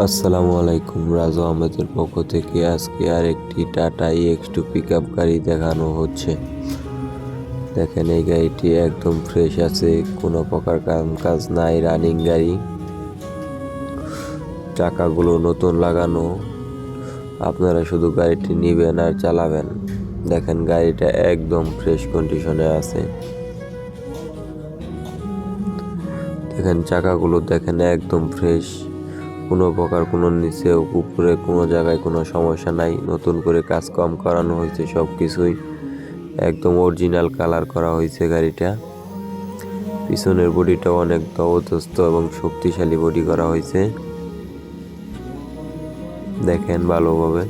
আসসালামু আলাইকুম, রাজু আহমেদের পক্ষ থেকে আজকে আরেকটি টাটা EX2 পিকআপ গাড়ি দেখানো হচ্ছে। দেখেন এই গাড়িটি একদম ফ্রেশ আছে, কোনো প্রকার কাজ নাই, রানিং গাড়ি, চাকাগুলো নতুন লাগানো। আপনারা শুধু গাড়িটি নেবেন আর চালাবেন। দেখেন গাড়িটা একদম ফ্রেশ কন্ডিশনে আছে। দেখেন চাকাগুলো দেখেন একদম ফ্রেশ, কোনো প্রকার কোনো নিচে উপরে কোনো জায়গায় কোনো সমস্যা নাই। নতুন করে কাজ কম করানো হয়েছে, সব কিছুই একদম অরিজিনাল কালার করা হয়েছে গাড়িটা। পিছনের বডিটাও অনেক জবরদস্ত এবং শক্তিশালী বডি করা হয়েছে, দেখেন ভালোভাবে।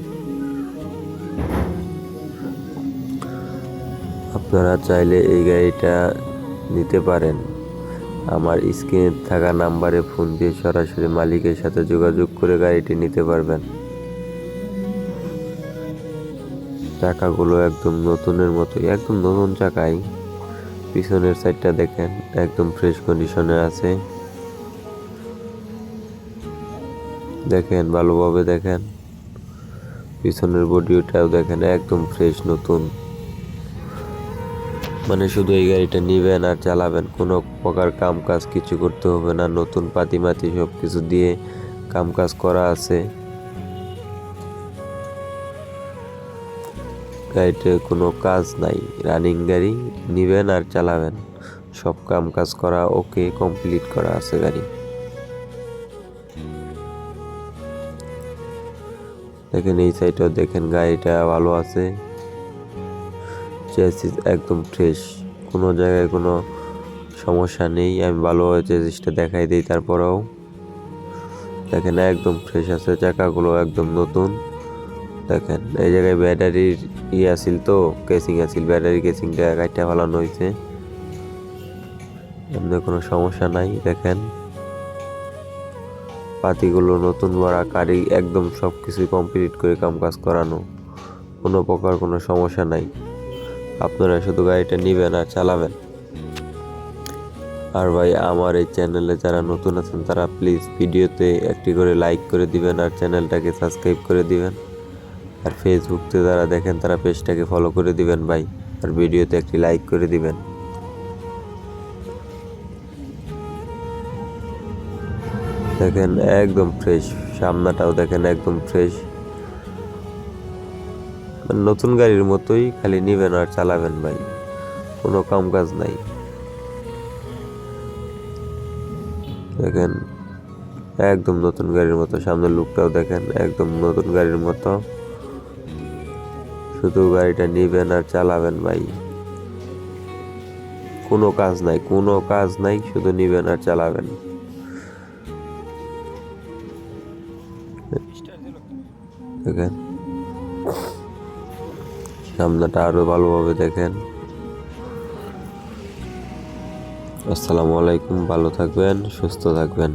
আপনারা চাইলে এই গাড়িটা নিতে পারেন। আমার স্ক্রিনে থাকা নাম্বারে ফোন দিয়ে সরাসরি মালিকের সাথে যোগাযোগ করে গাড়িটি নিতে পারবেন। চাকাগুলো একদম নতুনের মতোই, একদম নতুন চাকাই। পিছনের সাইডটা দেখেন একদম ফ্রেশ কন্ডিশনে আছে, দেখেন ভালোভাবে দেখেন। পিছনের বডিটাও দেখেন একদম ফ্রেশ নতুন। মানে শুধু এই গাড়িটা নিবেন আর চালাবেন, কোনো প্রকার কাম কাজ কিছু করতে হবে না। নতুন পাতিমাতি সব কিছু দিয়ে কাম কাজ করা আছে। গাড়িতে কোনো কাজ নাই, রানিং গাড়ি, নিবেন আর চালাবেন, সব কাম কাজ করা ওকে, কমপ্লিট করা আছে গাড়ি। দেখেন এই সাইডটাও দেখেন গাড়িটা ভালো আছে, চেসিস একদম ফ্রেশ, কোনো জায়গায় কোনো সমস্যা নেই। আমি ভালোভাবে চেসিসটা দেখাই দিই, তারপরেও দেখেন একদম ফ্রেশ আছে, চাকাগুলো একদম নতুন। দেখেন এই জায়গায় ব্যাটারির আছিল তো, কেসিং আছিল, ব্যাটারি কেসিংটা কাটটা ফালানো হয়েছে, এমনি কোনো সমস্যা নাই। দেখেন পাতিগুলো নতুন ভরা, গাড়ি একদম সব কিছুই কমপ্লিট করে কাম কাজ করানো, কোনো প্রকার কোনো সমস্যা নাই। আপনারা শুধু গাড়িটা নেবেন আর চালাবেন। আর ভাই, আমার এই চ্যানেলে যারা নতুন আছেন তারা প্লিজ ভিডিওতে একটি করে লাইক করে দিবেন আর চ্যানেলটাকে সাবস্ক্রাইব করে দিবেন। আর ফেসবুকতে যারা দেখেন তারা পেজটাকে ফলো করে দিবেন ভাই, আর ভিডিওতে একটি লাইক করে দিবেন। দেখেন একদম ফ্রেশ, সামনাটাও দেখেন একদম ফ্রেশ, মানে নতুন গাড়ির মতোই, খালি নিবেন আর চালাবেন ভাই, কোনো কাম কাজ নাই। দেখেন একদম নতুন গাড়ির মতো, সামনের লুকটাও দেখেন একদম নতুন গাড়ির মতো। শুধু গাড়িটা নিবেন আর চালাবেন ভাই, কোনো কাজ নাই, কোনো কাজ নাই, শুধু নিবেন আর চালাবেন। দেখেন সামনেটা আরো ভালোভাবে দেখেন। আসসালামু আলাইকুম, ভালো থাকবেন, সুস্থ থাকবেন।